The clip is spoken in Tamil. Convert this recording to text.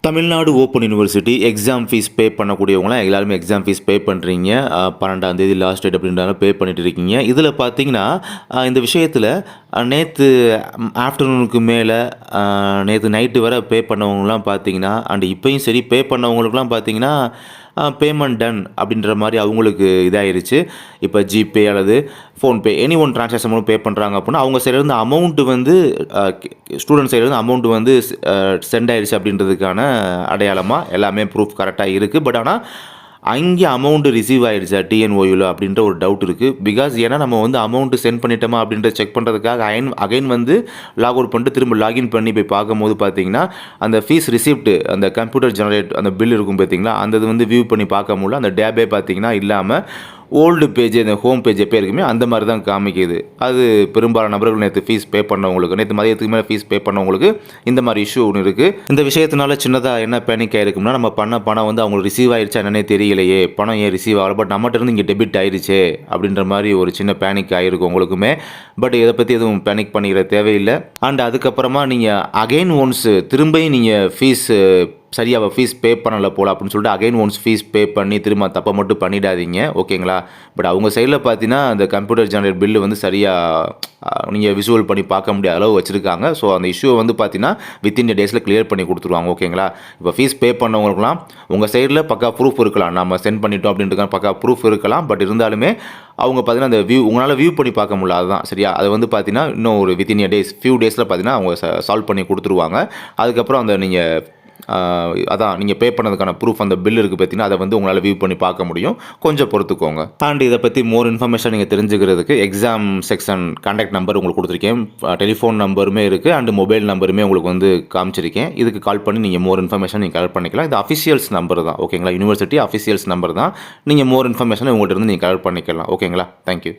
Tamil Nadu open university exam fees pay பண்ணக்கூடியவங்களாம் எல்லாருமே எக்ஸாம் ஃபீஸ் பே பண்ணுறீங்க. 12ஆம் தேதி லாஸ்ட் டேட் அப்படின்றாலும் பே பண்ணிட்டு இருக்கீங்க. இதில் பார்த்தீங்கன்னா இந்த விஷயத்தில் நேற்று ஆஃப்டர்நூனுக்கு மேலே நேற்று நைட்டு வரை பே பண்ணவங்களாம் பார்த்தீங்கன்னா அண்ட் இப்போயும் சரி பே பண்ணவங்களுக்குலாம் பார்த்தீங்கன்னா பேமெண்ட் டன் அப்படின்ற மாதிரி அவங்களுக்கு இதாகிருச்சு. இப்போ ஜிபே அல்லது ஃபோன்பே எனி ஒன் ட்ரான்சாக்ஷன் மூலம் பே பண்ணுறாங்க அப்படின்னா அவங்க சைட்லேருந்து அமௌண்ட்டு வந்து ஸ்டூடெண்ட் சைட்லேருந்து அமௌண்ட்டு வந்து சென்ட் ஆயிடுச்சு அப்படின்றதுக்கான அடையாளமாக எல்லாமே ப்ரூஃப் கரெக்டாக இருக்குது. பட் ஆனால் அங்கே அமௌண்ட்டு ரிசீவ் ஆகிடுச்சா டிஎன்ஓயூவில் அப்படின்ற ஒரு டவுட் இருக்குது. பிகாஸ் ஏன்னா நம்ம வந்து அமௌண்ட்டு சென்ட் பண்ணிட்டோமா அப்படின்றத செக் பண்ணுறதுக்காக அகைன் வந்து லாக் அவுட் பண்ணிட்டு திரும்ப லாகின் பண்ணி போய் பார்க்கும்போது பார்த்தீங்கன்னா அந்த ஃபீஸ் ரிசிப்ட் அந்த கம்ப்யூட்டர் ஜெனரேட் அந்த பில் இருக்கும் பார்த்தீங்களா, அந்த இது வந்து வியூ பண்ணி பார்க்க முடியல. அந்த டேபே பார்த்தீங்கன்னா இல்லாமல் ஓல்டு பேஜ் இந்த ஹோம் பேஜ் எப்போ இருக்குமே அந்த மாதிரி தான் காமிக்குது. அது பெரும்பாலான நபர்கள் நேற்று ஃபீஸ் பே பண்ணவங்களுக்கு, நேற்று மதியத்துக்கு மேலே ஃபீஸ் பே பண்ணவங்களுக்கு இந்த மாதிரி இஷ்யூ ஒன்று இருக்குது. இந்த விஷயத்தினால சின்னதாக என்ன பேனிக் ஆகிருக்கும்னா, நம்ம பண்ண பணம் வந்து அவங்களுக்கு ரிசீவ் ஆகிடுச்சா என்னன்னே தெரியலையே, பணம் ஏன் ரிசீவ் ஆகலை, பட் நம்மகிட்ட இருந்து இங்கே டெபிட் ஆயிடுச்சே அப்படின்ற மாதிரி ஒரு சின்ன பேனிக் ஆகிருக்கும் உங்களுக்குமே. பட் இதை பற்றி எதுவும் பேனிக் பண்ணிக்கிற தேவையில்லை. அண்ட் அதுக்கப்புறமா நீங்கள் அகைன் ஒன்ஸ் திரும்பியும் நீங்கள் ஃபீஸ் சரியாக ஃபீஸ் பே பண்ணலை போல அப்படின்னு சொல்லிட்டு அகைன் ஒன்ஸ் ஃபீஸ் பே பண்ணி திரும்ப தப்பை மட்டும் பண்ணிடாதீங்க, ஓகேங்களா. பட் அவங்க சைடில் பார்த்தீங்கன்னா அந்த கம்ப்யூட்டர் ஜெனரேட் பில்லு வந்து சரியாக நீங்கள் விசுவல் பண்ணி பார்க்க முடியாத அளவு வச்சுருக்காங்க. ஸோ அந்த இஷ்யூவை வந்து பார்த்தீங்கன்னா வித்தின் டேஸில் கிளியர் பண்ணி கொடுத்துருவாங்க, ஓகேங்களா. இப்போ ஃபீஸ் பே பண்ணவங்களுக்குலாம் உங்கள் சைடில் பக்கா ப்ரூஃப் இருக்கலாம், நம்ம சென்ட் பண்ணிட்டோம் அப்படின்றதுக்கான பக்கா ப்ரூஃப் இருக்கலாம். பட் இருந்தாலுமே அவங்க பார்த்தீங்கன்னா அந்த உங்களால் வியூ பண்ணி பார்க்க முடியல, அதுதான் சரியா. அதை வந்து பார்த்தீங்கன்னா இன்னும் ஒரு வித்தின் ஃபியூ டேஸில் பார்த்தீங்கன்னா அவங்க சால்வ் பண்ணி கொடுத்துருவாங்க. அதுக்கப்புறம் அந்த நீங்கள் அதான் நீங்கள் பே பண்ணதுக்கான ப்ரூஃப் அந்த பில் இருக்குது பார்த்தீங்கன்னா அதை வந்து உங்களால் வியூ பண்ணி பார்க்க முடியும். கொஞ்சம் பொறுத்துக்கோங்க. அண்ட் இதை பற்றி மோர் இன்ஃபர்மேஷன் நீங்கள் தெரிஞ்சுக்கிறதுக்கு எக்ஸாம் செக்ஷன் கான்டாக்ட் நம்பர் உங்களுக்கு கொடுத்துருக்கேன், டெலிஃபோன் நம்பருமே இருக்குது அண்ட் மொபைல் நம்பருமே உங்களுக்கு வந்து காமிச்சிருக்கேன். இதுக்கு கால் பண்ணி நீங்கள் மோர் இன்ஃபர்மேஷன் நீங்கள் கலெக்ட் பண்ணிக்கலாம். இது அஃபிஷியல்ஸ் நம்பர் தான், ஓகேங்களா. யூனிவர்சிட்டி அஃபிஷியல்ஸ் நம்பர் தான். நீங்கள் மோர் இன்ஃபர்மேஷன் உங்கள்கிட்ட இருந்து நீங்கள் கலெக்ட் பண்ணிக்கலாம், ஓகேங்களா. தேங்க்யூ.